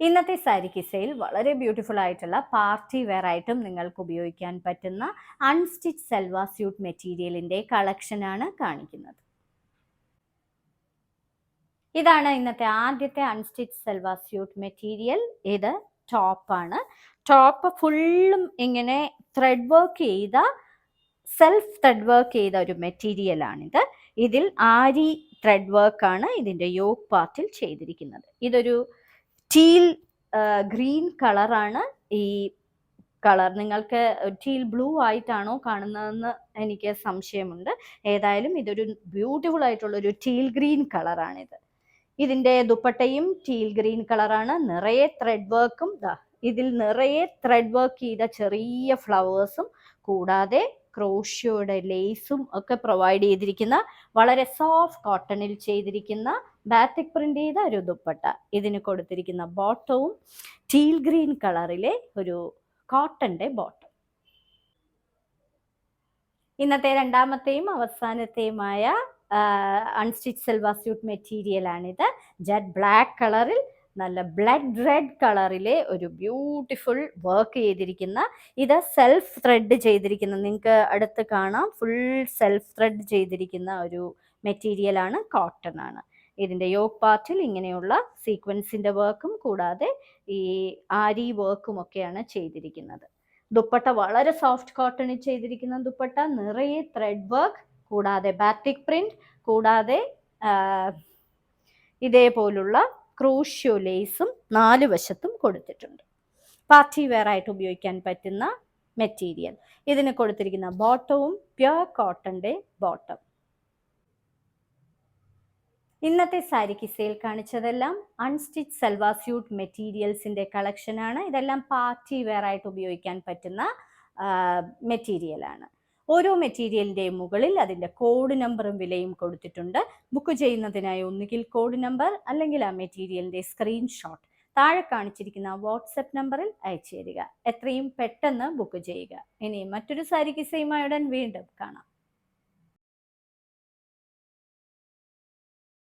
ഇന്നത്തെ സാരി കിസയിൽ വളരെ ബ്യൂട്ടിഫുൾ ആയിട്ടുള്ള പാർട്ടി വെയർ ആയിട്ടും നിങ്ങൾക്ക് ഉപയോഗിക്കാൻ പറ്റുന്ന അൺസ്റ്റിച്ച് സൽവാർ സ്യൂട്ട് മെറ്റീരിയലിന്റെ കളക്ഷനാണ് കാണിക്കുന്നത്. ഇതാണ് ഇന്നത്തെ ആദ്യത്തെ അൺസ്റ്റിച്ച് സൽവാർ സ്യൂട്ട് മെറ്റീരിയൽ. ഇത് ടോപ്പാണ്. ടോപ്പ് ഫുള്ളും ഇങ്ങനെ ത്രെഡ് വർക്ക് ചെയ്ത സെൽഫ് ത്രെഡ് വർക്ക് ചെയ്ത ഒരു മെറ്റീരിയലാണിത്. ഇതിൽ ആരി ത്രെഡ് വർക്കാണ് ഇതിൻ്റെ യോക്ക് പാർട്ടിൽ ചെയ്തിരിക്കുന്നത്. ഇതൊരു ടീൽ ഗ്രീൻ കളറാണ്. ഈ കളർ നിങ്ങൾക്ക് ടീൽ ബ്ലൂ ആയിട്ടാണോ കാണുന്നതെന്ന് എനിക്ക് സംശയമുണ്ട്. ഏതായാലും ഇതൊരു ബ്യൂട്ടിഫുൾ ആയിട്ടുള്ള ഒരു ടീൽ ഗ്രീൻ കളറാണിത്. ഇതിൻ്റെ ദുപ്പട്ടയും ടീൽ ഗ്രീൻ കളറാണ്. നിറയെ ത്രെഡ് വർക്കും ഇതിൽ നിറയെ ത്രെഡ് വർക്ക് ചെയ്ത ചെറിയ ഫ്ലവേഴ്സും കൂടാതെ ക്രോഷ്യോയുടെ ലേസും ഒക്കെ പ്രൊവൈഡ് ചെയ്തിരിക്കുന്ന വളരെ സോഫ്റ്റ് കോട്ടണിൽ ചെയ്തിരിക്കുന്ന ബാത്തിക് പ്രിന്റ് ചെയ്ത ഒരു ദുപ്പട്ട. ഇതിന് കൊടുത്തിരിക്കുന്ന ബോട്ടവും ടീൽ ഗ്രീൻ കളറിലെ ഒരു കോട്ടന്റെ ബോട്ടം. ഇന്നത്തെ രണ്ടാമത്തെയും അവസാനത്തെയുമായ അൺസ്റ്റിച്ച് സൽവാർ സ്യൂട്ട് മെറ്റീരിയലാണിത്. ജെറ്റ് ബ്ലാക്ക് കളറിൽ നല്ല ബ്ലഡ് റെഡ് കളറിലെ ഒരു ബ്യൂട്ടിഫുൾ വർക്ക് ചെയ്തിരിക്കുന്ന, ഇത് സെൽഫ് ത്രെഡ് ചെയ്തിരിക്കുന്ന, നിങ്ങൾക്ക് അടുത്ത് കാണാം, ഫുൾ സെൽഫ് ത്രെഡ് ചെയ്തിരിക്കുന്ന ഒരു മെറ്റീരിയലാണ്. കോട്ടൺ ആണ്. ഇതിൻ്റെ യോക്ക് പാർട്ടിൽ ഇങ്ങനെയുള്ള സീക്വൻസിൻ്റെ വർക്കും കൂടാതെ ഈ ആരി വർക്കും ഒക്കെയാണ് ചെയ്തിരിക്കുന്നത്. ദുപ്പട്ട വളരെ സോഫ്റ്റ് കോട്ടണിൽ ചെയ്തിരിക്കുന്ന ദുപ്പട്ട, നിറയെ ത്രെഡ് വർക്ക് കൂടാതെ ബാത്തിക് പ്രിന്റ് കൂടാതെ ഇതേപോലുള്ള ക്രൂഷ്യോ ലേസും 4 വശത്തും കൊടുത്തിട്ടുണ്ട്. പാർട്ടി വെയർ ആയിട്ട് ഉപയോഗിക്കാൻ പറ്റുന്ന മെറ്റീരിയൽ. ഇതിന് കൊടുത്തിരിക്കുന്ന ബോട്ടവും പ്യുർ കോട്ടന്റെ ബോട്ടം. ഇന്നത്തെ സാരി കിസയിൽ കാണിച്ചതെല്ലാം അൺസ്റ്റിച്ച് സൽവാർ സ്യൂട്ട് മെറ്റീരിയൽസിന്റെ കളക്ഷനാണ്. ഇതെല്ലാം പാർട്ടി വെയർ ആയിട്ട് ഉപയോഗിക്കാൻ പറ്റുന്ന മെറ്റീരിയലാണ്. ഓരോ മെറ്റീരിയലിൻ്റെ മുകളിൽ അതിൻ്റെ കോഡ് നമ്പറും വിലയും കൊടുത്തിട്ടുണ്ട്. ബുക്ക് ചെയ്യുന്നതിനായി ഒന്നുകിൽ കോഡ് നമ്പർ അല്ലെങ്കിൽ ആ മെറ്റീരിയലിൻ്റെ സ്ക്രീൻഷോട്ട് താഴെ കാണിച്ചിരിക്കുന്ന വാട്സപ്പ് നമ്പറിൽ അയച്ചു തരിക. എത്രയും പെട്ടെന്ന് ബുക്ക് ചെയ്യുക. ഇനി മറ്റൊരു സാരി കിസയുമായി ഉടൻ വീണ്ടും കാണാം.